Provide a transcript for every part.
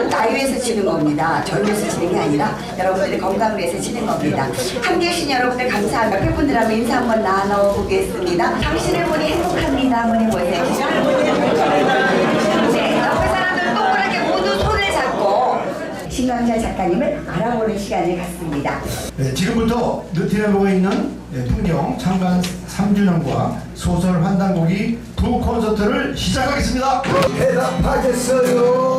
이건 나이 위해서 치는 겁니다. 젊어서 치는 게 아니라 여러분들의 건강을 위해서 치는 겁니다. 함께 해주신 여러분들 감사합니다. 팬분들하고 인사 한번 나눠보겠습니다. 당신을 보니 행복합니다. 한번 해보세요. 네, 옆에 사람들 동그랗게 모두 손을 잡고 신광철 작가님을 알아보는 시간을 갖습니다. 네, 지금부터 느티에 보고 있는 풍경 창간 3주년과 소설 환단곡이 두 콘서트를 시작하겠습니다. 대답하겠어요.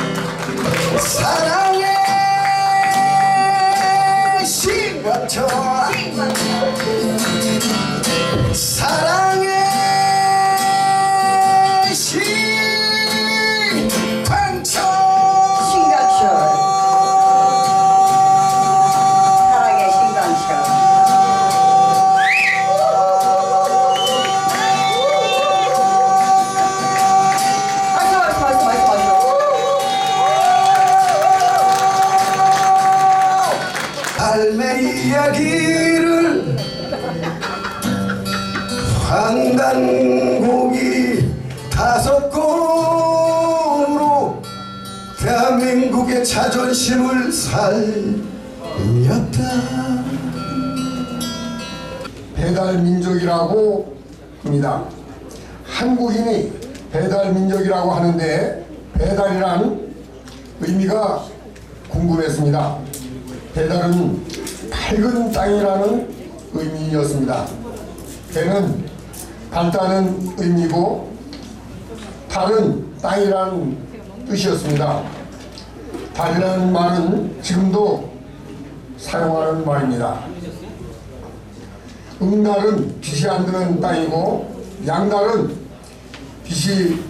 신광철 사랑해 신광철 사랑해 삶의 이야기를 환단곡이 5권으로 대한민국의 자존심을 살렸다. 배달민족이라고 합니다. 한국인이 배달민족이라고 하는데 배달이란 의미가 궁금했습니다. 배달은 밝은 땅이라는 의미였습니다. 배는 밝다는 의미고 달은 땅이라는 뜻이었습니다. 달이라는 말은 지금도 사용하는 말입니다. 음달은 빛이 안 드는 땅이고 양달은 빛이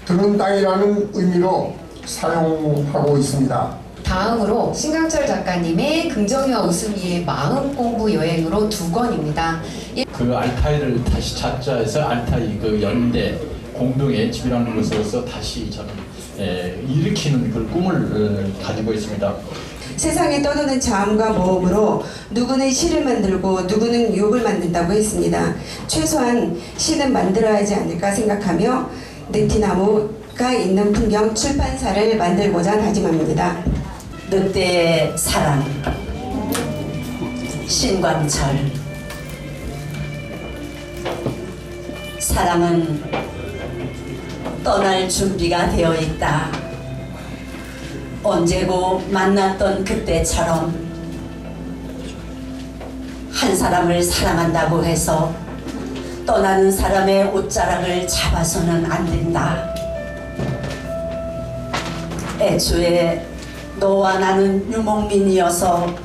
드는 땅이라는 의미로 사용하고 있습니다. 다음으로 신광철 작가님의 긍정이와 웃음이의 마음 공부 여행으로 2권입니다. 그 알타이를 다시 찾자 해서 알타이 그 연대 공동의 집이라는 것으로서 다시 저는 일으키는 그 꿈을 가지고 있습니다. 세상에 떠도는 자음과 모음으로 누구는 시를 만들고 누구는 욕을 만든다고 했습니다. 최소한 시는 만들어야 하지 않을까 생각하며 느티나무가 있는 풍경 출판사를 만들고자 다짐합니다. 늑대의 사랑 신광철 사랑은 떠날 준비가 되어 있다. 언제고 만났던 그때처럼 한 사람을 사랑한다고 해서 떠나는 사람의 옷자락을 잡아서는 안 된다. 애초에 너와 나는 유목민이어서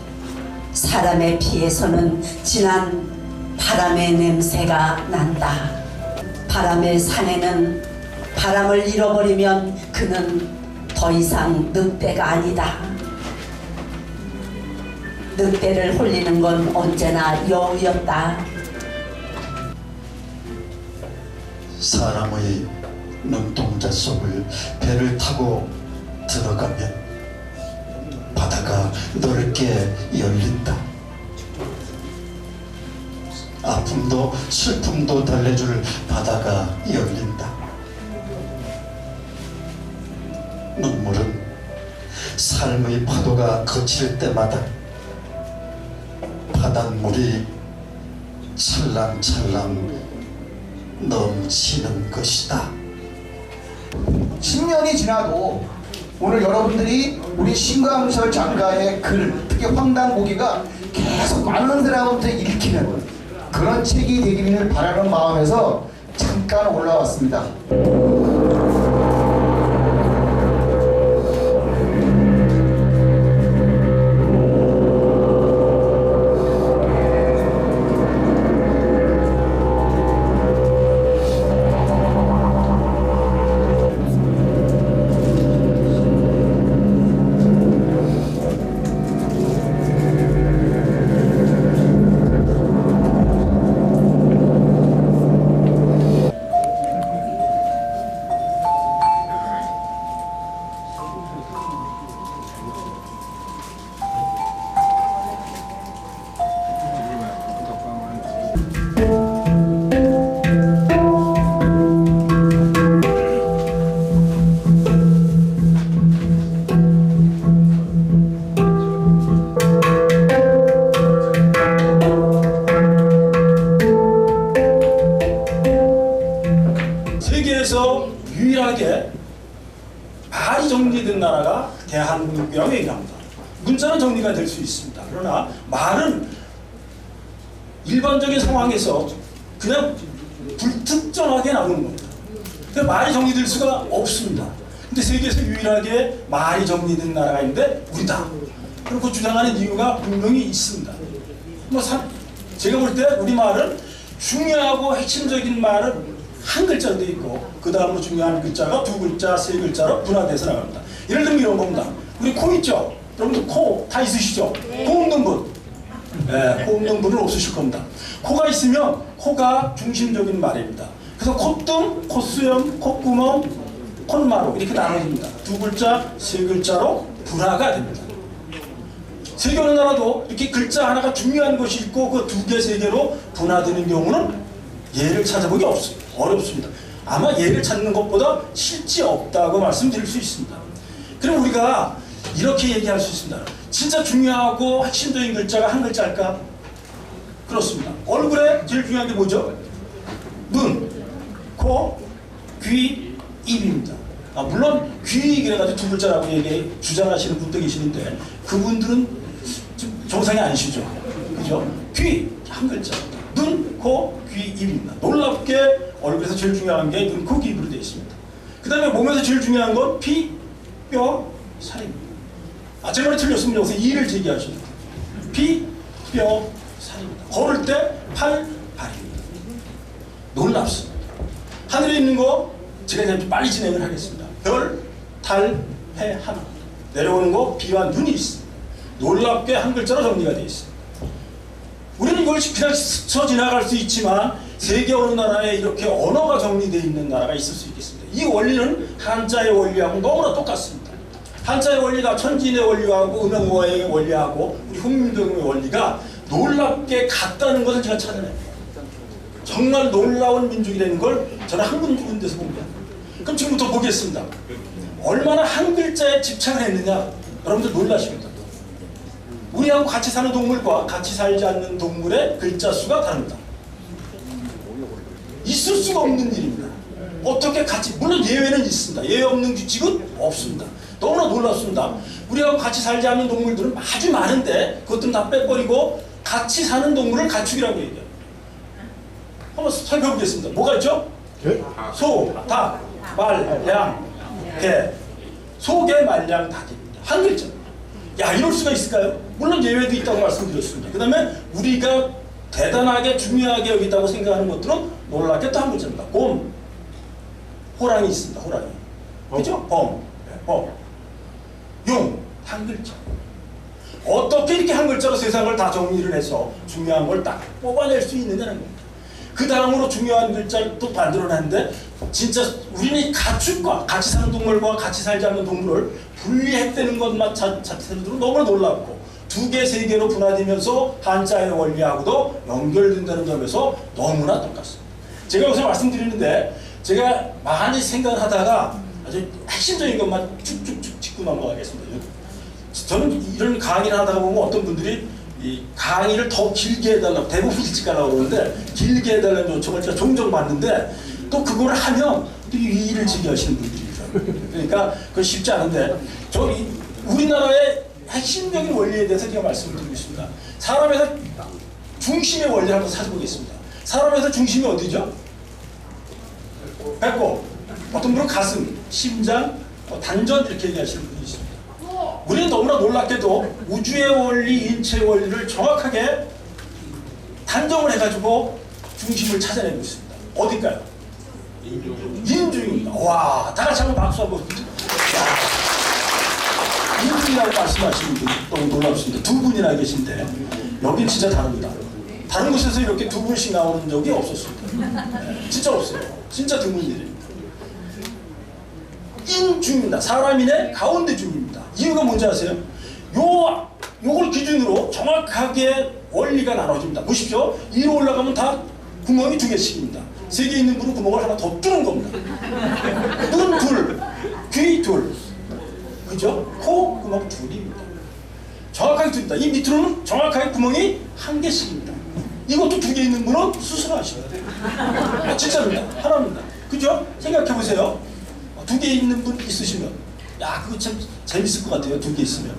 사람의 피에서는 진한 바람의 냄새가 난다. 바람의 산에는 바람을 잃어버리면 그는 더 이상 늑대가 아니다. 늑대를 홀리는 건 언제나 여우였다. 사람의 눈동자 속을 배를 타고 들어가면 바다가 넓게 열린다. 아픔도 슬픔도 달래줄 바다가 열린다. 눈물은 삶의 파도가 거칠 때마다 바닷물이 찰랑찰랑 넘치는 것이다. 10년이 지나도 오늘 여러분들이 우리 신광철 작가의 글, 특히 황당고기가 계속 많은 사람한테 읽히는 그런 책이 되기를 바라는 마음에서 잠깐 올라왔습니다. 유일하게 말이 정리된 나라가 대한민국이라고 얘기합니다. 문자는 정리가 될 수 있습니다. 그러나 말은 일반적인 상황에서 그냥 불특정하게 나오는 겁니다. 그러니까 말이 정리될 수가 없습니다. 근데 세계에서 유일하게 말이 정리된 나라가 있는데 우리다. 그렇게 주장하는 이유가 분명히 있습니다. 제가 볼 때 우리말은 중요하고 핵심적인 말은 한 글자로 되어 있고 그 다음으로 중요한 글자가 두 글자, 세 글자로 분화돼서 나갑니다. 예를 들면 이런 겁니다. 우리 코 있죠? 여러분들 코 다 있으시죠? 코 없는 분. 네, 코 없는 분은 없으실 겁니다. 코가 있으면 코가 중심적인 말입니다. 그래서 콧등, 콧수염, 콧구멍, 콧마루 이렇게 나눠집니다. 두 글자, 세 글자로 분화가 됩니다. 세계 어느 나라도 이렇게 글자 하나가 중요한 것이 있고 그 두 개, 세 개로 분화되는 경우는 예를 찾아보기 어렵습니다. 아마 예를 찾는 것보다 실제 없다고 말씀드릴 수 있습니다. 그럼 우리가 이렇게 얘기할 수 있습니다. 진짜 중요하고 핵심적인 글자가 한 글자일까? 그렇습니다. 얼굴에 제일 중요한 게 뭐죠? 눈, 코, 귀, 입입니다. 물론 귀 그래가지고 두 글자라고 주장하시는 분도 계시는데 그분들은 좀 정상이 아니시죠? 그죠? 귀 한 글자, 눈, 코, 귀, 입입니다. 놀랍게 얼굴에서 제일 중요한 게 눈, 코, 귀, 입으로 되어 있습니다. 그 다음에 몸에서 제일 중요한 건 피, 뼈, 살입니다. 제 말이 틀렸으면 여기서 이를 제기하십니다. 피, 뼈, 살입니다. 걸을 때 팔, 발입니다. 놀랍습니다. 하늘에 있는 거 제가 이제 빨리 진행을 하겠습니다. 별, 달, 해, 하늘. 내려오는 거 비와 눈이 있습니다. 놀랍게 한 글자로 정리가 되어 있습니다. 우리는 이걸 그냥 스쳐 지나갈 수 있지만 세계 어느 나라에 이렇게 언어가 정리되어 있는 나라가 있을 수 있겠습니다. 이 원리는 한자의 원리하고 너무나 똑같습니다. 한자의 원리가 천진의 원리하고 음영모의 원리하고 우리 훈민정음의 원리가 놀랍게 같다는 것을 제가 찾아냅니다. 정말 놀라운 민족이라는 걸 저는 한 군데서 봅니다. 그럼 지금부터 보겠습니다. 얼마나 한 글자에 집착을 했느냐 여러분들 놀라십니다. 우리하고 같이 사는 동물과 같이 살지 않는 동물의 글자 수가 다릅니다. 있을 수가 없는 일입니다. 어떻게 같이, 물론 예외는 있습니다. 예외 없는 규칙은 없습니다. 너무나 놀랍습니다. 우리하고 같이 살지 않는 동물들은 아주 많은데 그것들은 다 빼버리고 같이 사는 동물을 가축이라고 얘기해요. 한번 살펴보겠습니다. 뭐가 있죠? 소, 닭, 말, 양, 개. 소, 개, 말, 양, 닭입니다. 한 글자. 야, 이럴 수가 있을까요? 물론 예외도 있다고 말씀드렸습니다. 그 다음에 우리가 대단하게 중요하게 여기다고 생각하는 것들은 놀랍게 또 한 글자입니다. 곰, 호랑이 있습니다. 호랑이. 그죠? 범, 용, 한 글자. 어떻게 이렇게 한 글자로 세상을 다 정리를 해서 중요한 걸 딱 뽑아낼 수 있느냐는 겁니다. 그 다음으로 중요한 글자를 또 만들어놨는데 진짜 우리는 가축과 같이 사는 동물과 같이 살지 않는 동물을 분리했다는 것만 자체로도 너무나 놀랍고 두 개, 세 개로 분화되면서 한자의 원리하고도 연결된다는 점에서 너무나 똑같습니다. 제가 여기서 말씀드리는데 제가 많이 생각을 하다가 아주 핵심적인 것만 쭉쭉쭉 짚고 넘어가겠습니다. 저는 이런 강의를 하다가 보면 어떤 분들이 이 강의를 더 길게 해달라고 대부분 일찍 가려고 그러는데 길게 해달라는 요청을 제가 종종 받는데 또 그걸 하면 또 이의를 제기하시는 분들이 있어요. 그러니까 그건 쉽지 않은데 우리나라의 핵심적인 원리에 대해서 제가 말씀을 드리고 있습니다. 사람에서 중심의 원리를 한번 찾아보겠습니다. 사람에서 중심이 어디죠? 배꼽, 어떤 분은 가슴, 심장, 단전 이렇게 얘기하시는 분이 있습니다. 우리는 너무나 놀랍게도 우주의 원리, 인체의 원리를 정확하게 단정을 해가지고 중심을 찾아내고 있습니다. 어딜까요? 인중입니다. 와, 다 같이 한번 박수 한번. 인중이라고 말씀하시는 분이 너무 놀랍습니다. 두 분이나 계신데 여긴 진짜 다릅니다. 다른 곳에서 이렇게 두 분씩 나오는 적이 없었습니다. 진짜 없어요. 진짜 드문 일입니다. 인중입니다. 사람인의 가운데 중입니다. 이유가 뭔지 아세요? 요걸 기준으로 정확하게 원리가 나눠집니다. 보십시오. 위로 올라가면 다 구멍이 두 개씩입니다. 세 개 있는 분은 구멍을 하나 더 뚫은 겁니다. 눈 둘, 귀 둘, 그죠? 코 구멍 둘입니다. 정확하게 둘입니다. 이 밑으로는 정확하게 구멍이 한 개씩입니다. 이것도 두 개 있는 분은 수술하셔야 돼요. 진짜입니다. 하나입니다. 그죠? 생각해 보세요. 두 개 있는 분 있으시면, 야, 그거 참 재밌을 것 같아요. 두 개 있으면.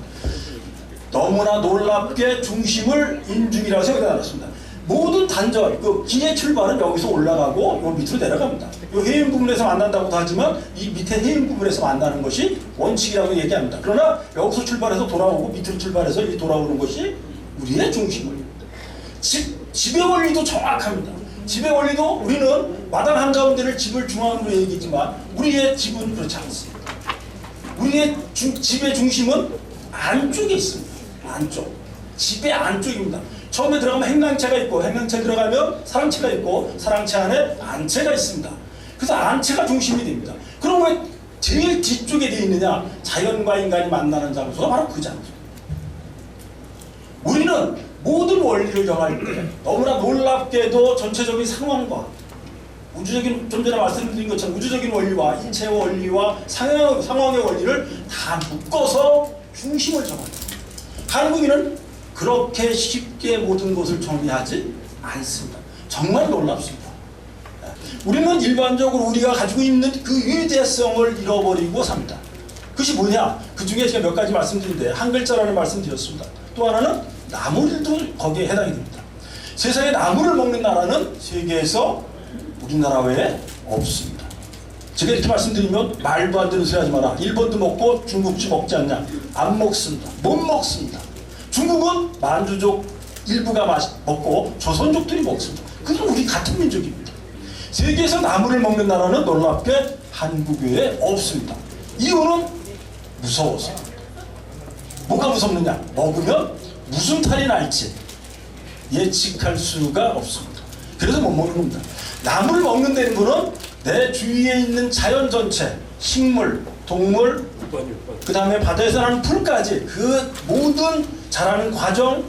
너무나 놀랍게 중심을 인중이라고 생각해 놨습니다. 모든 단절, 그 기의 출발은 여기서 올라가고 요 밑으로 내려갑니다. 요 해인 부분에서 만난다고도 하지만 이 밑에 해인 부분에서 만나는 것이 원칙이라고 얘기합니다. 그러나 여기서 출발해서 돌아오고 밑으로 출발해서 이 돌아오는 것이 우리의 중심을. 집의 원리도 정확합니다. 집의 원리도 우리는 마당 한가운데를 집을 중앙으로 얘기했지만 우리의 집은 그렇지 않습니다. 우리의 집의 중심은 안쪽에 있습니다. 안쪽. 집의 안쪽입니다. 처음에 들어가면 행랑채가 있고, 행랑채 들어가면 사랑채가 있고, 사랑채 안에 안채가 있습니다. 그래서 안채가 중심이 됩니다. 그럼 왜 제일 뒤쪽에 되어 있느냐? 자연과 인간이 만나는 장소가 바로 그 장소. 우리는 모든 원리를 정할 때 너무나 놀랍게도 전체적인 상황과 우주적인, 좀 전에 말씀드린 것처럼 우주적인 원리와 인체의 원리와 상황의 원리를 다 묶어서 중심을 정합니다. 한국인은 그렇게 쉽게 모든 것을 정리하지 않습니다. 정말 놀랍습니다. 우리는 일반적으로 우리가 가지고 있는 그 위대성을 잃어버리고 삽니다. 그것이 뭐냐? 그 중에 제가 몇 가지 말씀드린데 한 글자라는 말씀드렸습니다. 또 하나는 나물도 거기에 해당이 됩니다. 세상에 나물을 먹는 나라는 세계에서 우리나라 외에 없습니다. 제가 이렇게 말씀드리면 말도 안 되는 소리 하지 마라. 일본도 먹고 중국도 먹지 않냐? 안 먹습니다. 못 먹습니다. 중국은 만주족 일부가 먹고 조선족들이 먹습니다. 그건 우리 같은 민족입니다. 세계에서 나물을 먹는 나라는 놀랍게 한국 외에 없습니다. 이유는 무서워서. 뭐가 무섭느냐? 먹으면 무슨 탈이 날지 예측할 수가 없습니다. 그래서 못 먹는 겁니다. 나물을 먹는다는 것은 내 주위에 있는 자연 전체, 식물, 동물, 그 다음에 바다에서 나는 풀까지 그 모든 자라는 과정,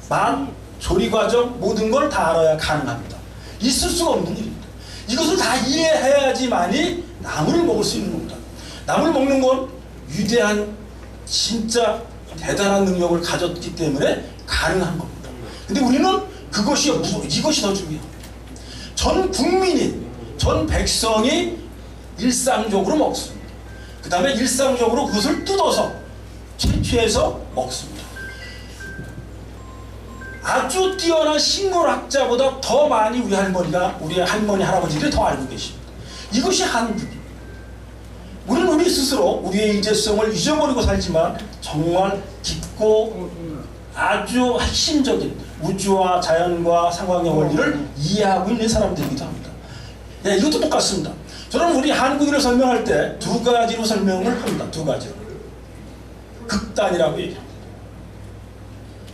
맛, 조리 과정 모든 걸 다 알아야 가능합니다. 있을 수가 없는 일입니다. 이것을 다 이해해야지만이 나물을 먹을 수 있는 겁니다. 나물 먹는 건 위대한 진짜 대단한 능력을 가졌기 때문에 가능한 겁니다. 근데 우리는 이것이 더 중요합니다. 전 국민이, 전 백성이 일상적으로 먹습니다. 그 다음에 일상적으로 그것을 뜯어서 채취해서 먹습니다. 아주 뛰어난 식물학자보다 더 많이 우리 할머니, 할아버지들이 더 알고 계십니다. 이것이 한국입니다. 우리는 우리 스스로 우리의 인재성을 잊어버리고 살지만 정말 깊고 아주 핵심적인 우주와 자연과 상황의 원리를 이해하고 있는 사람들이기도 합니다. 네, 이것도 똑같습니다. 저는 우리 한국인을 설명할 때 두 가지로 설명을 합니다. 두 가지로. 극단이라고 얘기합니다.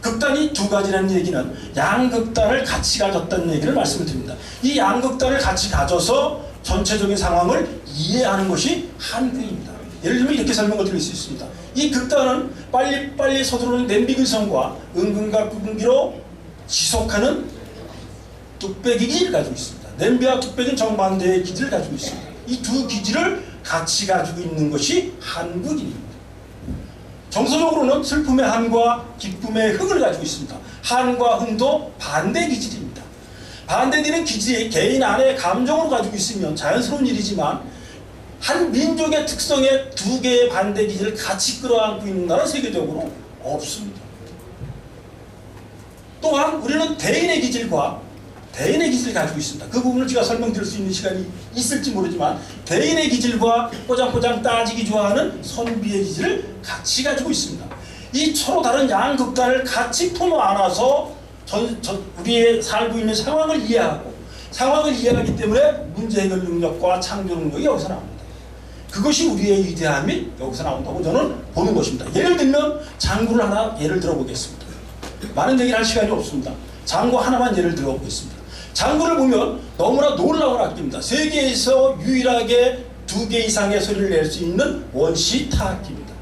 극단이 두 가지라는 얘기는 양극단을 같이 가졌다는 얘기를 말씀을 드립니다. 이 양극단을 같이 가져서 전체적인 상황을 이해하는 것이 한국입니다. 예를 들면 이렇게 설명을 드릴 수 있습니다. 이 극단은 빨리 서두르는 냄비근성과 은근과 구분기로 지속하는 뚝배기 기질을 가지고 있습니다. 냄비와 뚝배기는 정반대의 기질을 가지고 있습니다. 이 두 기질을 같이 가지고 있는 것이 한국인입니다. 정서적으로는 슬픔의 한과 기쁨의 흑을 가지고 있습니다. 한과 흥도 반대 기질입니다. 반대되는 기질이 개인 안에 감정으로 가지고 있으면 자연스러운 일이지만 한 민족의 특성의 두 개의 반대 기질을 같이 끌어안고 있는 나라는 세계적으로 없습니다. 또한 우리는 대인의 기질을 가지고 있습니다. 그 부분을 제가 설명드릴 수 있는 시간이 있을지 모르지만 대인의 기질과 포장포장 따지기 좋아하는 선비의 기질을 같이 가지고 있습니다. 이 서로 다른 양극단을 같이 품어 안아서 우리의 살고 있는 상황을 이해하고 상황을 이해하기 때문에 문제 해결 능력과 창조 능력이 여기서 나옵니다. 그것이 우리의 위대함이 여기서 나온다고 저는 보는 것입니다. 예를 들면 장구를 하나 예를 들어보겠습니다. 많은 얘기를 할 시간이 없습니다. 장구 하나만 예를 들어보겠습니다. 장구를 보면 너무나 놀라운 악기입니다. 세계에서 유일하게 2개 이상의 소리를 낼 수 있는 원시 타악기입니다.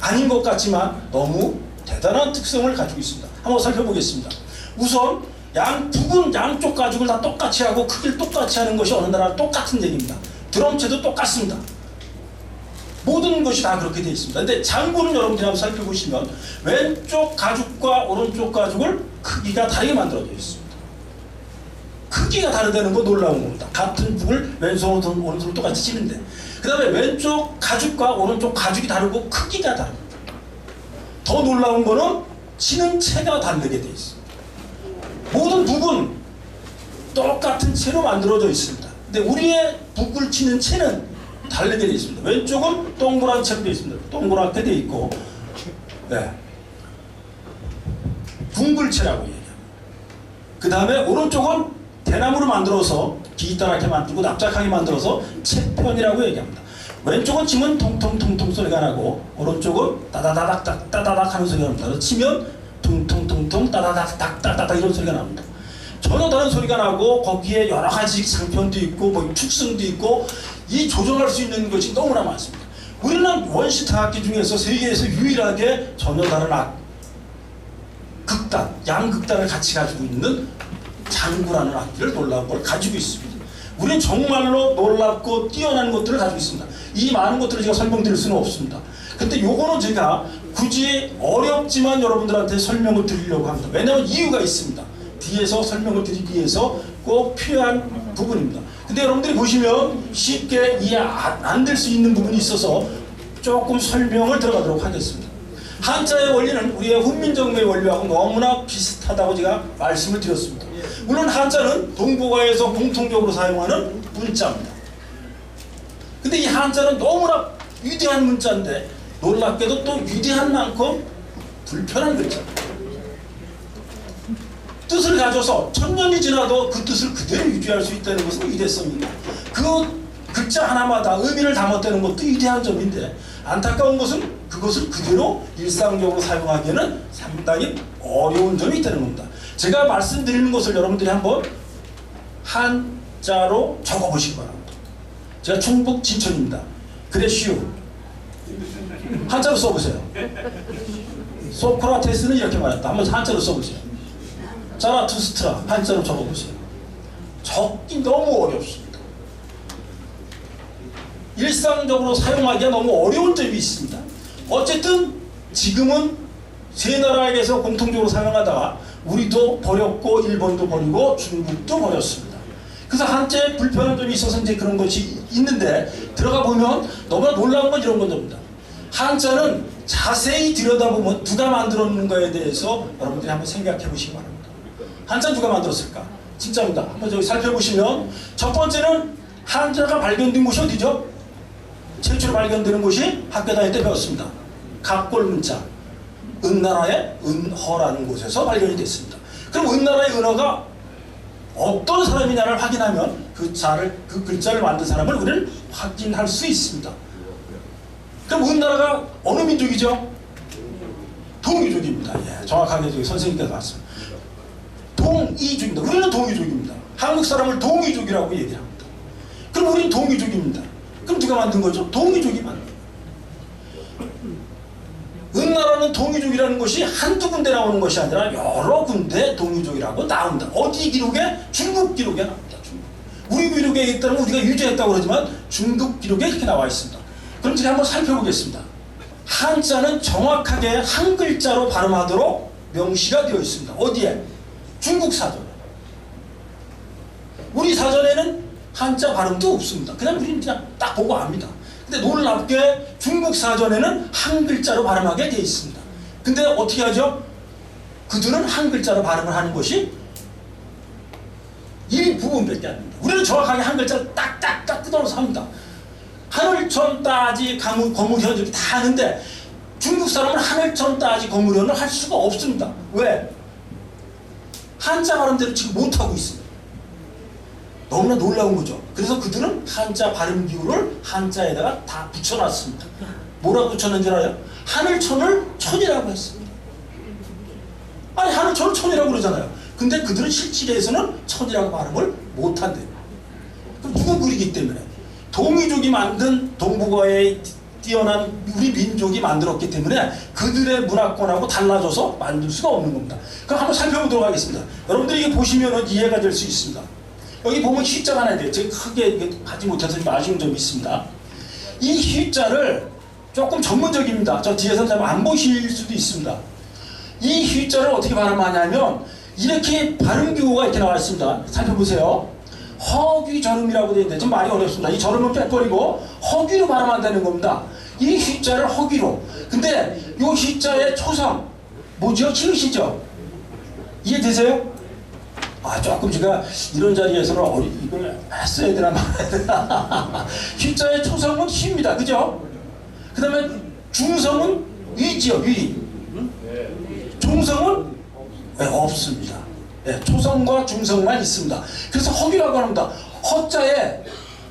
아닌 것 같지만 너무 대단한 특성을 가지고 있습니다. 한번 살펴보겠습니다. 우선 부분 양쪽 가죽을 다 똑같이 하고 크기를 똑같이 하는 것이 어느 나라나 똑같은 얘기입니다. 드럼체도 똑같습니다. 모든 것이 다 그렇게 되어 있습니다. 근데 장구는 여러분들이 한번 살펴보시면 왼쪽 가죽과 오른쪽 가죽을 크기가 다르게 만들어져 있습니다. 크기가 다르다는 거 놀라운 겁니다. 같은 북을 왼손 오른손을 똑같이 치는데 그 다음에 왼쪽 가죽과 오른쪽 가죽이 다르고 크기가 다릅니다. 더 놀라운 거는 치는 채가 다르게 돼 있습니다. 모든 북은 똑같은 채로 만들어져 있습니다. 근데 우리의 북을 치는 채는 다르게 되어 있습니다. 왼쪽은 동그란 채로 되어 있습니다. 동그랗게 되어 있고, 네. 둥글채라고 얘기합니다. 그 다음에 오른쪽은 대나무로 만들어서 기타랗게 만들고 납작하게 만들어서 채편이라고 얘기합니다. 왼쪽은 치면 통통통통 소리가 나고 오른쪽은 따다다닥 따다닥 하는 소리가 납니다. 치면 퉁퉁퉁퉁 따다닥 따다닥 이런 소리가 납니다. 전혀 다른 소리가 나고 거기에 여러 가지 상편도 있고 뭐 축성도 있고 이 조정할 수 있는 것이 너무나 많습니다. 우리는 원시타 악기 중에서 세계에서 유일하게 전혀 다른 극단, 양극단을 같이 가지고 있는 장구라는 악기를 놀라운 걸 가지고 있습니다. 우리는 정말로 놀랍고 뛰어난 것들을 가지고 있습니다. 이 많은 것들을 제가 설명드릴 수는 없습니다. 근데 요거는 제가 굳이 어렵지만 여러분들한테 설명을 드리려고 합니다. 왜냐하면 이유가 있습니다. 뒤에서 설명을 드리기 위해서 꼭 필요한 부분입니다. 근데 여러분들이 보시면 쉽게 이해 안 될 수 있는 부분이 있어서 조금 설명을 들어가도록 하겠습니다. 한자의 원리는 우리의 훈민정음의 원리하고 너무나 비슷하다고 제가 말씀을 드렸습니다. 물론 한자는 동북아에서 공통적으로 사용하는 문자입니다. 근데 이 한자는 너무나 위대한 문자인데 놀랍게도 또 위대한 만큼 불편한 글자입니다. 뜻을 가져서 천년이 지나도 그 뜻을 그대로 유지할 수 있다는 것은 위대성입니다. 그 글자 하나마다 의미를 담았다는 것도 위대한 점인데 안타까운 것은 그것을 그대로 일상적으로 사용하기에는 상당히 어려운 점이 있다는 겁니다. 제가 말씀드리는 것을 여러분들이 한번 한자로 적어보시기 바랍니다. 제가 충북 진천입니다. 그레시오 한자로 써보세요. 소크라테스는 이렇게 말했다. 한번 한자로 써보세요. 자라투스트라 한자로 적어보세요. 적기 너무 어렵습니다. 일상적으로 사용하기가 너무 어려운 점이 있습니다. 어쨌든 지금은 세 나라에서 공통적으로 사용하다가 우리도 버렸고 일본도 버리고 중국도 버렸습니다. 그래서 한자에 불편한 점이 있어서 이제 그런 것이 있는데 들어가 보면 너무나 놀라운 건 이런 겁니다. 한자는 자세히 들여다보면 누가 만들었는가에 대해서 여러분들이 한번 생각해 보시기 바랍니다. 한자 누가 만들었을까? 진짜입니다. 한번 저기 살펴보시면 첫 번째는 한자가 발견된 곳이 어디죠? 최초로 발견되는 곳이 학교 다닐 때 배웠습니다. 각골문자 은나라의 은허라는 곳에서 발견이 됐습니다. 그럼 은나라의 은허가 어떤 사람이냐를 확인하면 그 글자를 만든 사람을 우리는 확인할 수 있습니다. 그럼 은나라가 어느 민족이죠? 동이족입니다. 예, 정확하게 저기 선생님께서 말씀. 동이족입니다. 우리는 동이족입니다. 한국 사람을 동이족이라고 얘기를 합니다. 그럼 우리는 동이족입니다. 그럼 누가 만든 거죠? 동이족이 만든 거예요. 은나라는 동이족이라는 것이 한두 군데 나오는 것이 아니라 여러 군데 동이족이라고 나옵니다. 어디 기록에? 중국 기록에 나옵니다. 중국. 우리 기록에 있다면 우리가 유죄했다고 그러지만 중국 기록에 이렇게 나와 있습니다. 그럼 제가 한번 살펴보겠습니다. 한자는 정확하게 한 글자로 발음하도록 명시가 되어 있습니다. 어디에? 중국 사전에. 우리 사전에는 한자 발음도 없습니다. 그냥 우리는 그냥 딱 보고 압니다. 근데 놀랍게 중국 사전에는 한 글자로 발음하게 되어 있습니다. 근데 어떻게 하죠? 그들은 한 글자로 발음을 하는 것이 일부분밖에 안 됩니다. 우리는 정확하게 한 글자를 딱딱딱 뜯어서 합니다. 하늘천 따지 거무현 이렇게 다 하는데 중국 사람은 하늘천 따지 거무현을 할 수가 없습니다. 왜? 한자 발음대로 지금 못하고 있습니다. 너무나 놀라운 거죠. 그래서 그들은 한자 발음 기호를 한자에다가 다 붙여놨습니다. 뭐라고 붙였는지 알아요? 하늘천을 천이라고 했습니다. 아니 하늘천을 천이라고 그러잖아요. 근데 그들은 실질에서는 천이라고 발음을 못한대요. 그럼 누구 그리기 때문에? 동이족이 만든 동북아에 뛰어난 우리 민족이 만들었기 때문에 그들의 문화권하고 달라져서 만들 수가 없는 겁니다. 그럼 한번 살펴보도록 하겠습니다. 여러분들이 이게 보시면 이해가 될 수 있습니다. 여기 보면 휘자가 하나 돼요. 제가 크게 하지 못해서 좀 아쉬운 점이 있습니다. 이 휘자를 조금 전문적입니다. 저 뒤에서 잘 안 보실 수도 있습니다. 이 휘자를 어떻게 발음하냐면 이렇게 발음 기호가 이렇게 나와 있습니다. 살펴보세요. 허귀절음이라고 되어 있는데 좀 말이 어렵습니다. 이 절음은 빼버리고 허귀로 발음한다는 겁니다. 이 휘자를 허귀로. 근데 이 휘자의 초성 뭐죠? 히읗이죠? 이해되세요? 아, 조금 제가 이런 자리에서는 이걸 했어야 되나 말아야 되나. 휘자의 초성은 휘입니다. 그죠? 그 다음에 중성은 위지요. 위. 중성은 없습니다. 네, 초성과 중성만 있습니다. 그래서 허기라고 합니다.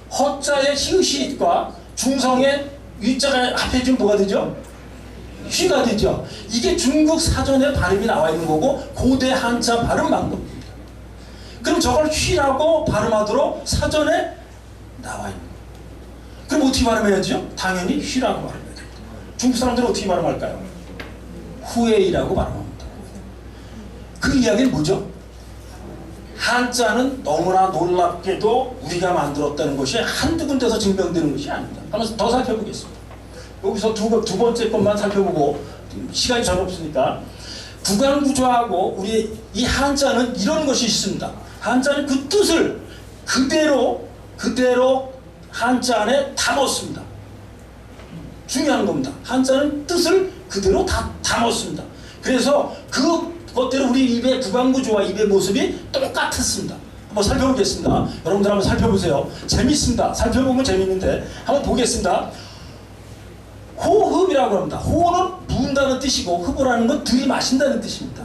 허자에 히읗과 중성에 위자가 합해지면 뭐가 되죠? 휘가 되죠. 이게 중국 사전에 발음이 나와 있는 거고 고대 한자 발음 방법입니다. 그럼 저걸 휘라고 발음하도록 사전에 나와 있는 거예요. 그럼 어떻게 발음해야죠? 당연히 휘라고 발음해야 됩니다. 중국 사람들은 어떻게 발음할까요? 후에이라고 발음합니다. 그 이야기는 뭐죠? 한자는 너무나 놀랍게도 우리가 만들었다는 것이 한두 군데서 증명되는 것이 아닙니다. 한번 더 살펴보겠습니다. 여기서 두 번째 것만 살펴보고 시간이 전 없으니까 구강구조하고 우리 이 한자는 이런 것이 있습니다. 한자는 그 뜻을 그대로 한자 안에 담았습니다. 중요한 겁니다. 한자는 뜻을 그대로 다 담았습니다. 그래서 그것대로 우리 입의 구강구조와 입의 모습이 똑같았습니다. 한번 살펴보겠습니다. 여러분들 한번 살펴보세요. 재밌습니다. 살펴보면 재밌는데 한번 보겠습니다. 호흡이라고 합니다. 호흡은 부은다는 뜻이고 흡이라는 건 들이마신다는 뜻입니다.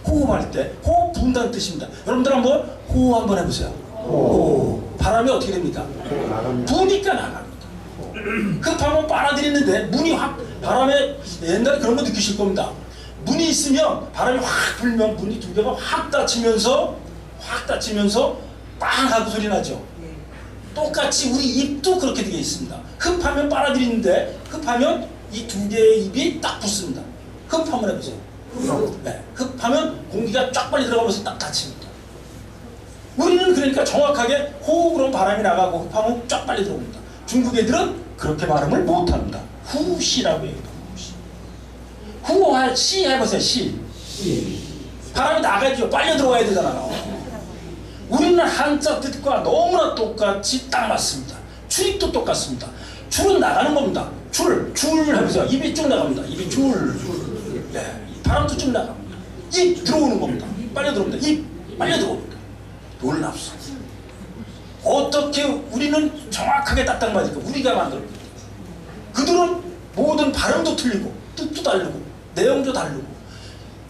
호흡할 때 호흡 부은다는 뜻입니다. 여러분들 한번 호흡 한번 해보세요. 호흡. 바람이 어떻게 됩니까? 부으니까 나갑니다. 흡하면 빨아들이는데 문이 확 바람에 옛날에 그런 거 느끼실 겁니다. 문이 있으면 바람이 확 불면 문이 두 개가 확 닫히면서 빵 하고 소리 나죠. 똑같이 우리 입도 그렇게 되어 있습니다. 흡하면 빨아들이는데 흡하면 이 두 개의 입이 딱 붙습니다. 흡 한번 해보세요. 네. 흡하면 공기가 쫙 빨리 들어가면서 딱 닫힙니다. 우리는 그러니까 정확하게 호흡으로 바람이 나가고 흡하면 쫙 빨리 들어옵니다. 중국 애들은 그렇게 발음을 못합니다. 후시라고 해요. 후할 시 해보세요. 시. 바람이 나가죠. 빨려 들어와야 되잖아요. 우리는 한자 뜻과 너무나 똑같이 딱 맞습니다. 출입도 똑같습니다. 출은 나가는 겁니다. 줄 해보세요. 입이 쭉 나갑니다. 입이 줄. 네. 바람도 쭉 나갑니다. 입 들어오는 겁니다. 빨려 들어옵니다. 입 빨려 들어옵니다. 놀랍습니다. 어떻게 우리는 정확하게 딱딱 맞을까? 우리가 만들었거든요. 그들은 모든 발음도 틀리고 뜻도 다르고 내용도 다르고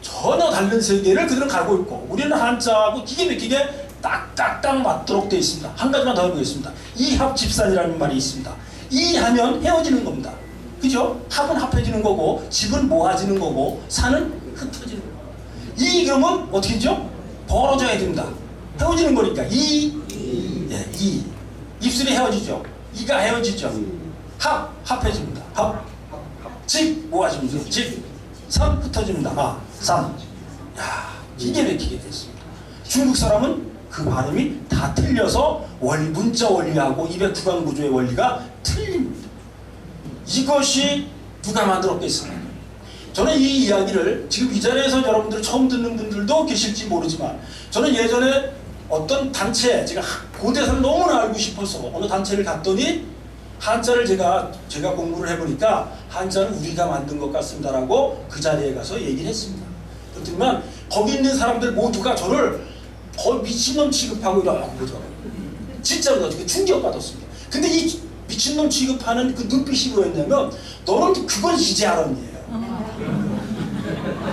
전혀 다른 세계를 그들은 가고 있고 우리는 한자하고 기계 막히게 딱딱딱 맞도록 되어 있습니다. 한 가지만 더 해보겠습니다. 이합집산이라는 말이 있습니다. 이하면 헤어지는 겁니다. 그죠? 합은 합해지는 거고 집은 모아지는 거고 산은 흩어지는 거고 이 그러면 어떻게 되죠? 벌어져야 됩니다. 헤어지는 거니까 이 입술이 헤어지죠. 이가 헤어지죠. 합해집니다. 집 모아집니다. 집 산 흩어집니다. 산. 야, 이게 맥히게 됐습니다. 중국 사람은 그 발음이 다 틀려서 문자 원리하고 입의 구강 구조의 원리가 틀립니다. 이것이 누가 만들었겠습니까? 저는 이 이야기를 지금 이 자리에서 여러분들 처음 듣는 분들도 계실지 모르지만 저는 예전에 어떤 단체 제가 고대사를 너무나 알고 싶어서 어느 단체를 갔더니 한자를 제가 공부를 해보니까 한자는 우리가 만든 것 같습니다라고 그 자리에 가서 얘기를 했습니다. 그렇지만 거기 있는 사람들 모두가 저를 거의 미친놈 취급하고 이러고 그러더라고요. 진짜로 충격받았습니다. 근데 이 미친놈 취급하는 그 눈빛이 뭐였냐면 너는 그걸 이제 알았니?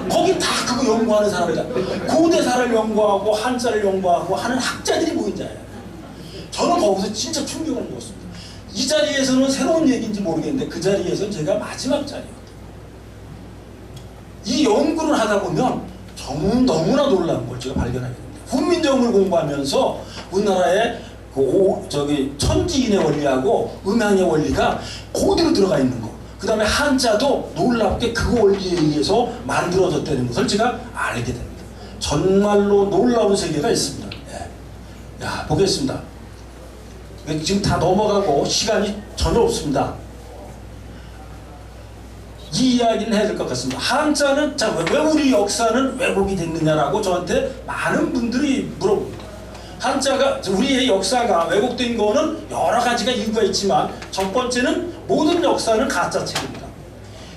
거기 다 그거 연구하는 사람이다. 고대사를 연구하고 한자를 연구하고 하는 학자들이 모인 자예요. 저는 거기서 진짜 충격을 먹었습니다. 이 자리에서는 새로운 얘기인지 모르겠는데 그 자리에서는 제가 마지막 자리였어요. 이 연구를 하다 보면 너무나 놀라운 걸 제가 발견하게 됩니다. 훈민정음을 공부하면서 우리나라의 천지인의 원리하고 음양의 원리가 그대로 들어가 있는 거. 그 다음에 한자도 놀랍게 그 원리에 의해서 만들어졌다는 것을 제가 알게 됩니다. 정말로 놀라운 세계가 있습니다. 예. 야, 보겠습니다. 지금 다 넘어가고 시간이 전혀 없습니다. 이 이야기는 해야 될 것 같습니다. 한자는 자, 왜 우리 역사는 왜곡이 됐느냐라고 저한테 많은 분들이 물어봅니다. 한자가 우리의 역사가 왜곡된 거는 여러 가지가 이유가 있지만 첫 번째는 모든 역사는 가짜책입니다.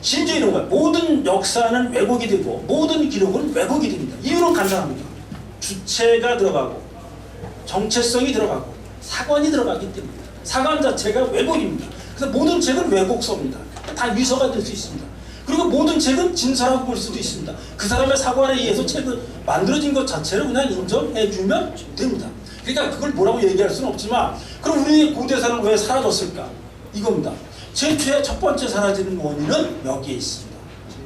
심지어 이런 거예요. 모든 역사는 왜곡이 되고 모든 기록은 왜곡이 됩니다. 이유는 간단합니다. 주체가 들어가고 정체성이 들어가고 사관이 들어가기 때문에 사관 자체가 왜곡입니다. 그래서 모든 책은 왜곡서입니다. 다 위서가 될 수 있습니다. 그리고 모든 책은 진사라고 볼 수도 있습니다. 그 사람의 사관에 의해서 책을 만들어진 것 자체를 그냥 인정해주면 됩니다. 그러니까 그걸 뭐라고 얘기할 수는 없지만 그럼 우리의 고대사는 왜 사라졌을까? 이겁니다. 최초의 첫 번째 사라지는 원인은 여기에 있습니다.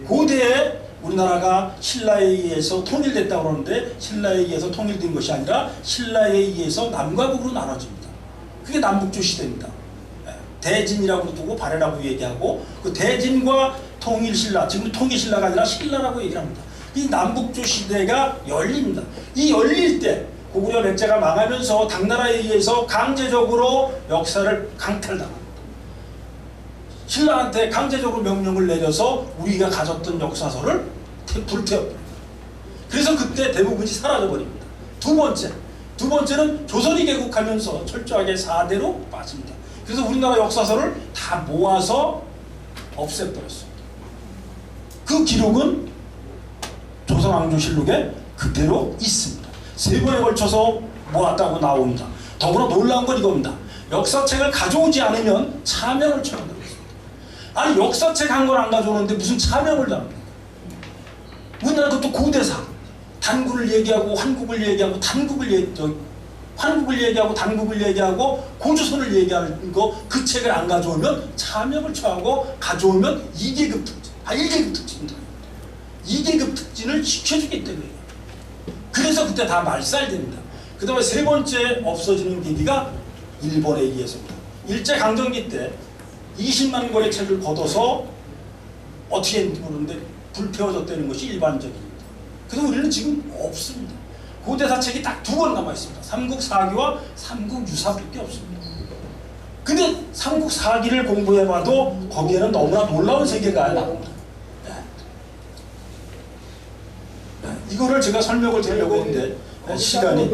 고대에 우리나라가 신라에 의해서 통일됐다고 그러는데 신라에 의해서 통일된 것이 아니라 신라에 의해서 남과 북으로 나눠집니다. 그게 남북조 시대입니다. 대진이라고 두고 발해라고 얘기하고 그 대진과 통일신라, 지금 통일신라가 아니라 신라라고 얘기를 합니다. 이 남북조 시대가 열립니다. 이 열릴 때 고구려 백제가 망하면서 당나라에 의해서 강제적으로 역사를 강탈당합니다. 신라한테 강제적으로 명령을 내려서 우리가 가졌던 역사서를 불태워버립니다. 그래서 그때 대부분이 사라져버립니다. 두 번째는 조선이 개국하면서 철저하게 4대로 빠집니다. 그래서 우리나라 역사서를 다 모아서 없애버렸습니다. 그 기록은 조선왕조실록에 그대로 있습니다. 3번에 걸쳐서 모았다고 나옵니다. 더불어 놀라운 건 이겁니다. 역사책을 가져오지 않으면 차명을 쳐한다고 했습니다. 아니 역사책 한 건 안 가져오는데 무슨 차명을 당합니까? 우리나라 그것도 고대사 단구를 얘기하고 환국을 얘기하고 환국을 얘기하고 단국을 얘기하고 고조선을 얘기하는 거 그 책을 안 가져오면 차명을 처하고 가져오면 2계급 특진, 1계급 특진입니다. 2계급 특진을 시켜주기 때문에 그래서 그때 다 말살됩니다. 그 다음에 세 번째 없어지는 계기가 일본에 의해서입니다. 일제강점기 때 20만 권의 책을 걷어서 어떻게 했는지 모르는데 불태워졌다는 것이 일반적입니다. 그래서 우리는 지금 없습니다. 고대사 책이 딱 2권 남아있습니다. 삼국사기와 삼국유사밖에 없습니다. 근데 삼국사기를 공부해봐도 거기에는 너무나 놀라운 세계가 나옵니다. 이거를 제가 설명을 드리려고 했는데 시간이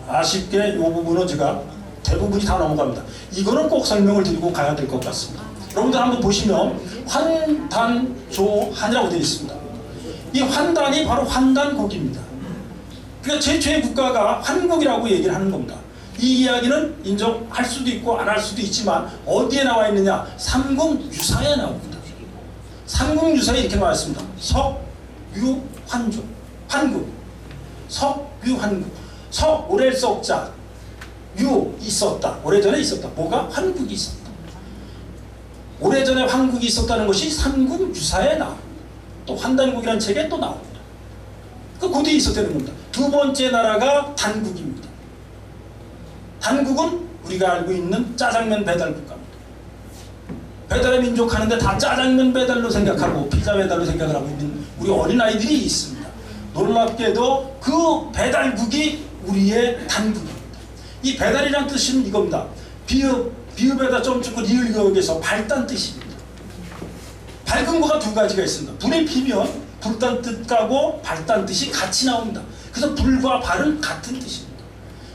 아쉽게 이 부분은 제가 대부분이 다 넘어갑니다. 이거는 꼭 설명을 드리고 가야 될 것 같습니다. 여러분들 한번 보시면 환단조한이라고 되어 있습니다. 이 환단이 바로 환단국입니다. 그러니까 최초의 국가가 환국이라고 얘기를 하는 겁니다. 이 이야기는 인정할 수도 있고 안 할 수도 있지만 어디에 나와 있느냐? 삼국유사에 나옵니다. 삼국유사에 이렇게 나와 있습니다. 석유환조, 환국, 석유환국. 석 오래 석자, 유 있었다. 오래전에 있었다. 뭐가? 환국이 있었다. 오래전에 환국이 있었다는 것이 삼국유사에 나옵니다. 또 환단국이라는 책에 또 나옵니다. 그 고대에 있었다는 겁니다. 두 번째 나라가 단국입니다. 단국은 우리가 알고 있는 짜장면 배달 국가입니다. 배달의 민족 하는데 다 짜장면 배달로 생각하고 피자 배달로 생각을 하고 있는 우리 어린아이들이 있습니다. 놀랍게도 그 배달국이 우리의 단국입니다. 이 배달이란 뜻은 이겁니다. 비읍에다 점 찍고 리을역에서 밝다는 뜻입니다. 밝은 거가 2가지가 있습니다. 불이 피면 불단 뜻하고 밝다는 뜻이 같이 나옵니다. 그래서 불과 발은 같은 뜻입니다.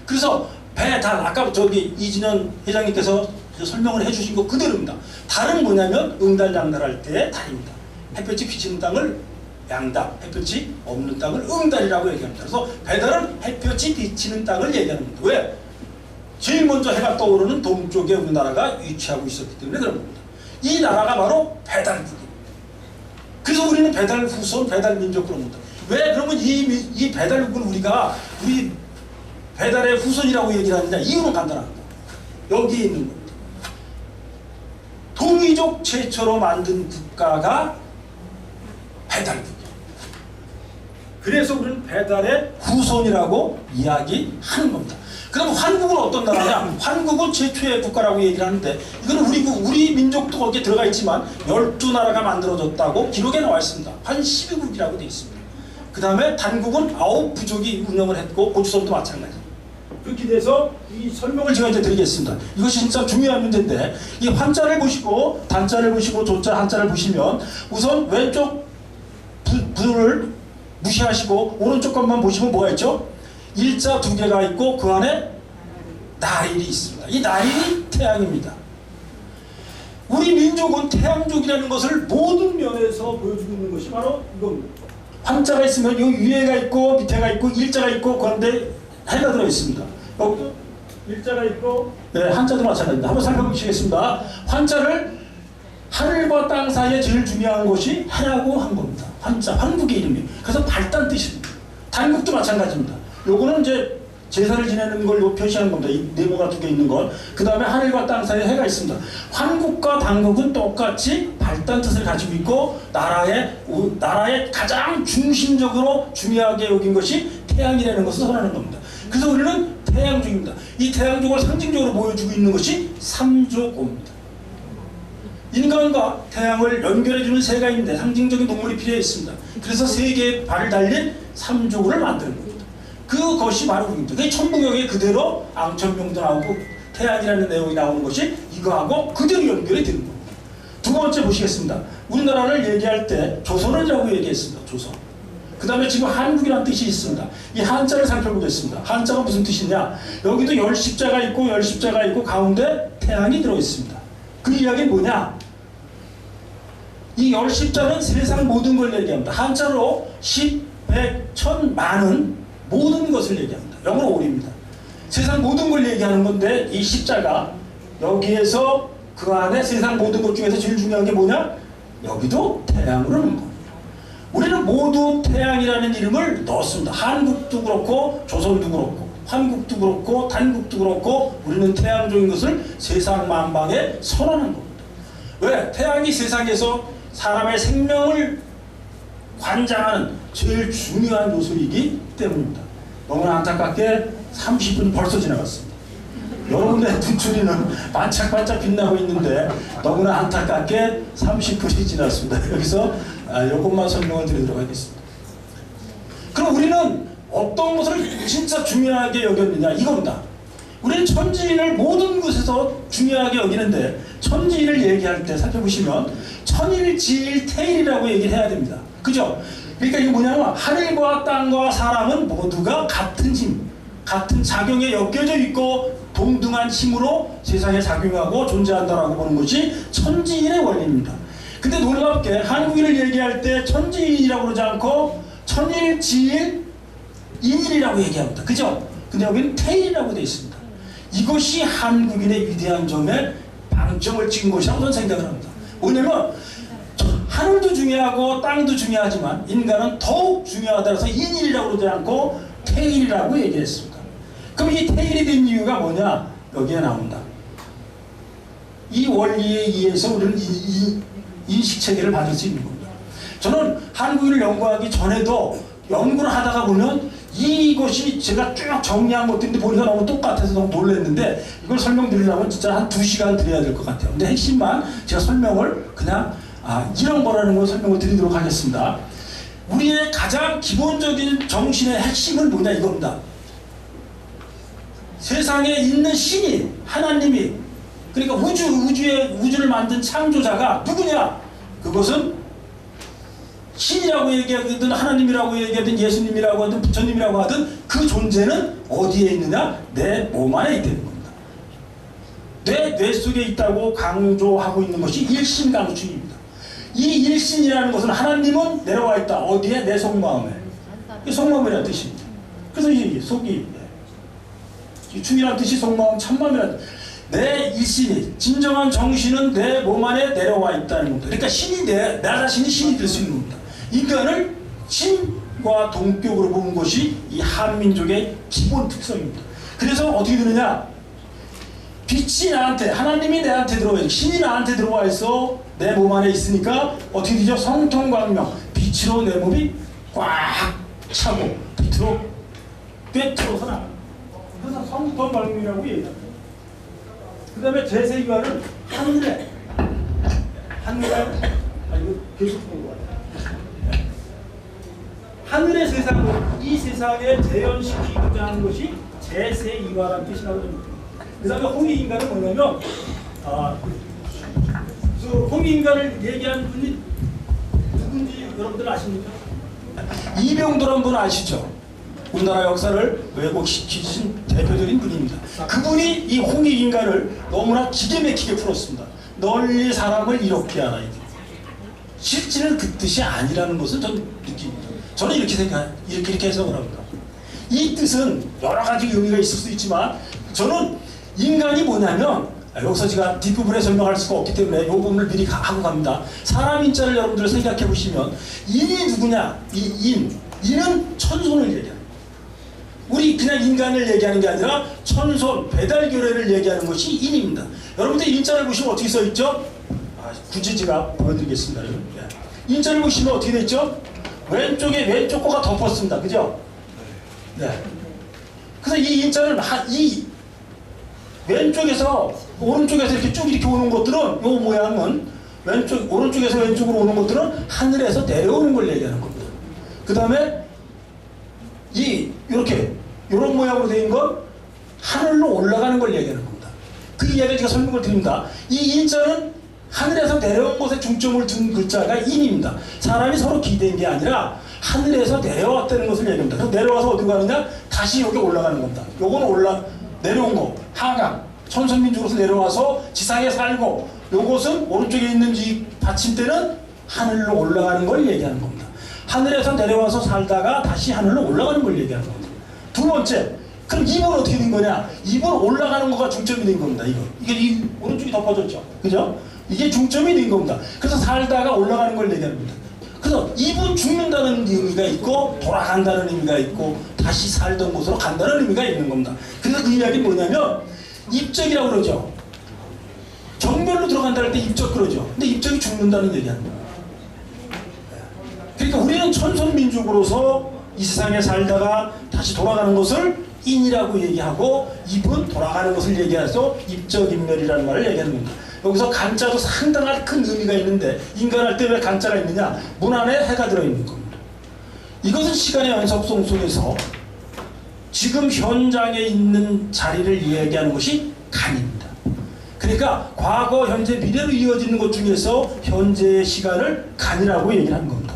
그래서 배달, 아까 저기 이진현 회장님께서 설명을 해주신 거 그대로입니다. 달은 뭐냐면 응달양달 할 때의 달입니다. 햇볕이 비치는 땅을 양달, 햇볕이 없는 땅을 응달이라고 얘기합니다. 그래서 배달은 햇볕이 비치는 땅을 얘기합니다. 왜? 제일 먼저 해가 떠오르는 동쪽에 우리나라가 위치하고 있었기 때문에 그런 겁니다. 이 나라가 바로 배달국입니다. 그래서 우리는 배달 후손, 배달 민족 그럽니다. 왜 그러면 이 배달국을 우리가 우리 배달의 후손이라고 얘기를 하느냐? 이유는 간단합니다. 여기에 있는 겁니다. 동이족 최초로 만든 국가가 배달국이에요. 그래서 우리는 배달의 후손이라고 이야기하는 겁니다. 그럼 환국은 어떤 나라냐? 환국은 최초의 국가라고 얘기를 하는데 이거는 우리 민족도 거기에 들어가 있지만 12나라가 만들어졌다고 기록에 나와 있습니다. 한 12국이라고 되어 있습니다. 그 다음에 단국은 9부족이 운영을 했고 고조선도 마찬가지입니다. 그렇게 돼서 이 설명을 제가 이제 드리겠습니다. 이것이 진짜 중요한 문제인데 이 환자를 보시고 단자를 보시고 조자 한자를 보시면 우선 왼쪽 부를 무시하시고 오른쪽 것만 보시면 뭐가 있죠? 일자 두 개가 있고 그 안에 나일이 있습니다. 이 나일이 태양입니다. 우리 민족은 태양족이라는 것을 모든 면에서 보여주고 있는 것이 바로 이겁니다. 한자가 있으면 이 위에가 있고 밑에가 있고 일자가 있고 그런데 해가 들어 있습니다. 여기도 일자가 있고 한자도 마찬가지입니다. 한번 살펴보시겠습니다. 한자를 하늘과 땅 사이에 제일 중요한 것이 해라고 한 겁니다. 한자, 한국의 이름이. 그래서 밝다는 뜻입니다. 단국도 마찬가지입니다. 요거는 이제 제사를 지내는 걸 표시하는 겁니다. 이 네모가 두 개 있는 것. 그 다음에 하늘과 땅 사이에 해가 있습니다. 환국과 단국은 똑같이 밝다는 뜻을 가지고 있고 나라의 가장 중심적으로 중요하게 여긴 것이 태양이라는 것을 선언하는 겁니다. 그래서 우리는 태양족입니다. 이 태양족을 상징적으로 보여주고 있는 것이 삼조고입니다. 인간과 태양을 연결해주는 새가 있는데 상징적인 동물이 필요해 있습니다. 그래서 세 개의 발을 달린 삼조고를 만드는 겁니다. 그것이 바로 우리입니다. 그게 천부경에 그대로 앙천명도 나오고 태양이라는 내용이 나오는 것이 이거하고 그대로 연결이 되는 겁니다. 두 번째 보시겠습니다. 우리나라를 얘기할 때 조선이라고 얘기했습니다. 조선. 그 다음에 지금 한국이라는 뜻이 있습니다. 이 한자를 살펴보겠습니다. 한자가 무슨 뜻이냐? 여기도 열십자가 있고 열십자가 있고 가운데 태양이 들어있습니다. 그 이야기는 뭐냐? 이 열십자는 세상 모든 걸 얘기합니다. 한자로 십, 백, 천, 만은 모든 것을 얘기합니다. 영어로 올입니다. 세상 모든 걸 얘기하는 건데 이 십자가 여기에서 그 안에 세상 모든 것 중에서 제일 중요한 게 뭐냐? 여기도 태양으로 넣는 겁니다. 우리는 모두 태양이라는 이름을 넣었습니다. 한국도 그렇고 조선도 그렇고 한국도 그렇고 단국도 그렇고 우리는 태양적인 것을 세상 만방에 선언한 겁니다. 왜? 태양이 세상에서 사람의 생명을 관장하는 제일 중요한 요소이기 때문입니다. 너무나 안타깝게 30분이 벌써 지나갔습니다. 여러분의 눈초리는 반짝반짝 빛나고 있는데 너무나 안타깝게 30분이 지났습니다. 여기서 이것만 설명을 드리도록 하겠습니다. 그럼 우리는 어떤 것을 진짜 중요하게 여겼느냐 이겁니다. 우리는 천지인을 모든 곳에서 중요하게 여기는데 천지인을 얘기할 때 살펴보시면 천일지일태일이라고 얘기를 해야 됩니다. 그죠? 그러니까 이게 뭐냐면 하늘과 땅과 사람은 모두가 같은 힘, 같은 작용에 엮여져 있고 동등한 힘으로 세상에 작용하고 존재한다라고 보는 것이 천지인의 원리입니다. 근데 놀랍게 한국인을 얘기할 때 천지인이라고 그러지 않고 천일지일 인일이라고 얘기합니다. 그죠? 근데 여기는 태일이라고 되어 있습니다. 이것이 한국인의 위대한 점에 방점을 찍은 것이라고 저는 생각을 합니다. 뭐냐면 하늘도 중요하고 땅도 중요하지만 인간은 더욱 중요하다 해서 인일이라고 그러지 않고 태일이라고 얘기했습니다. 그럼 이 태일이 된 이유가 뭐냐? 여기에 나온다. 이 원리에 의해서 우리는 이 인식체계를 받을 수 있는 겁니다. 저는 한국인을 연구하기 전에도 연구를 하다가 보면 이것이 제가 쭉 정리한 것들인데 보니까 너무 똑같아서 너무 놀랐는데 이걸 설명드리려면 진짜 한 2시간 드려야 될 것 같아요. 근데 핵심만 제가 설명을 그냥 이런 거라는 걸 설명을 드리도록 하겠습니다. 우리의 가장 기본적인 정신의 핵심은 뭐냐 이겁니다. 세상에 있는 신이 하나님이 그러니까 우주를 만든 창조자가 누구냐? 그것은 신이라고 얘기하든 하나님이라고 얘기하든 예수님이라고 하든 부처님이라고 하든 그 존재는 어디에 있느냐? 내 몸 안에 있다는 겁니다. 뇌 속에 있다고 강조하고 있는 것이 일신강추입니다. 이 일신이라는 것은 하나님은 내려와 있다. 어디에? 내 속마음에. 속마음이라는 뜻입니다. 그래서 이 속이 충이라는 뜻이 속마음 참마음이라는 내 일신이 진정한 정신은 내 몸 안에 내려와 있다는 겁니다. 그러니까 신이 나 자신이 신이 될 수 있는 겁니다. 인간을 신과 동격으로 보는 것이 이 한민족의 기본 특성입니다. 그래서 어떻게 되느냐? 빛이 나한테 하나님이 내한테 들어와 신이 나한테 들어와 있어 내 몸 안에 있으니까 어떻게 되죠? 성통광명 빛으로 내 몸이 꽉 차고 빛으로 꿰뚫어서 나갑니다. 그래서 성통광명이라고 얘기합니다. 그 다음에 제세기와는 하늘에 이거 계속 공부하네. 하늘의 세상을 이 세상에 재현시키고자 하는 것이 제세이화라는 뜻이라고 합니다. 그 다음에 홍익인간은 뭐냐면 그 홍익인간을 얘기한 분이 누군지 여러분들 아십니까? 이병도라는 분 아시죠? 우리나라 역사를 왜곡시키신 대표적인 분입니다. 그분이 이 홍익인간을 너무나 기계 막히게 풀었습니다. 널리 사람을 이롭게 하라. 실제는 그 뜻이 아니라는 것을 저는 느낍니다. 저는 이렇게 해석을 합니다. 이 뜻은 여러 가지 의미가 있을 수 있지만 저는 인간이 뭐냐면 여기서 제가 뒷부분에 설명할 수가 없기 때문에 이 부분을 미리 하고 갑니다. 사람 인자를 여러분들 생각해 보시면 인이 누구냐? 인은 천손을 얘기합니다. 우리 그냥 인간을 얘기하는 게 아니라 천손, 배달교례를 얘기하는 것이 인입니다. 여러분들 인자를 보시면 어떻게 써있죠? 굳이 제가 보여드리겠습니다. 인자를 보시면 어떻게 됐죠? 왼쪽 거가 덮었습니다. 그죠? 네. 그래서 이 인자는 이 왼쪽에서 오른쪽에서 이렇게 오는 것들은 요 모양은 오른쪽에서 왼쪽으로 오는 것들은 하늘에서 내려오는 걸 얘기하는 겁니다. 그 다음에 이런 모양으로 되어 건 하늘로 올라가는 걸 얘기하는 겁니다. 그 이야기를 제가 설명을 드립니다. 이 인자는 하늘에서 내려온 것에 중점을 둔 글자가 인입니다. 사람이 서로 기대는 게 아니라 하늘에서 내려왔다는 것을 얘기합니다. 그래서 내려와서 어디로 가느냐? 다시 여기 올라가는 겁니다. 요거는 내려온 거, 하강, 천선민족으로서 내려와서 지상에 살고, 요것은 오른쪽에 있는 이 받침대는 하늘로 올라가는 걸 얘기하는 겁니다. 하늘에서 내려와서 살다가 다시 하늘로 올라가는 걸 얘기하는 겁니다. 두 번째, 그럼 입은 어떻게 된 거냐? 입은 올라가는 거가 중점이 된 겁니다. 이게 이 오른쪽이 덮어졌죠. 그죠? 이게 중점이 된 겁니다. 그래서 살다가 올라가는 걸 얘기하는 겁니다. 그래서 입은 죽는다는 의미가 있고 돌아간다는 의미가 있고 다시 살던 곳으로 간다는 의미가 있는 겁니다. 그래서 그 이야기는 뭐냐면 입적이라고 그러죠. 정멸로 들어간다 할 때 입적 그러죠. 근데 입적이 죽는다는 얘기하는 거예요. 그러니까 우리는 천손민족으로서 이 세상에 살다가 다시 돌아가는 것을 인이라고 얘기하고 입은 돌아가는 것을 얘기해서 입적인멸이라는 말을 얘기하는 겁니다. 여기서 간자도 상당한 큰 의미가 있는데 인간할 때 왜 간자가 있느냐? 문 안에 해가 들어있는 겁니다. 이것은 시간의 연속성 속에서 지금 현장에 있는 자리를 이야기하는 것이 간입니다. 그러니까 과거, 현재, 미래로 이어지는 것 중에서 현재의 시간을 간이라고 얘기를 하는 겁니다.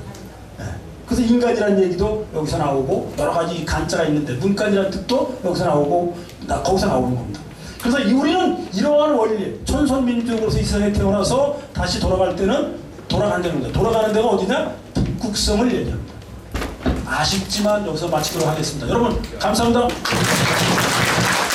그래서 인간이라는 얘기도 여기서 나오고 여러 가지 간자가 있는데 문간이라는 뜻도 여기서 나오고 거기서 나오는 겁니다. 그래서 우리는 이러한 원리, 천손민족으로서 이 세상에 태어나서 다시 돌아갈 때는 돌아간다는 겁니다. 돌아가는 데가 어디냐? 북극성을 얘기합니다. 아쉽지만 여기서 마치도록 하겠습니다. 여러분 감사합니다.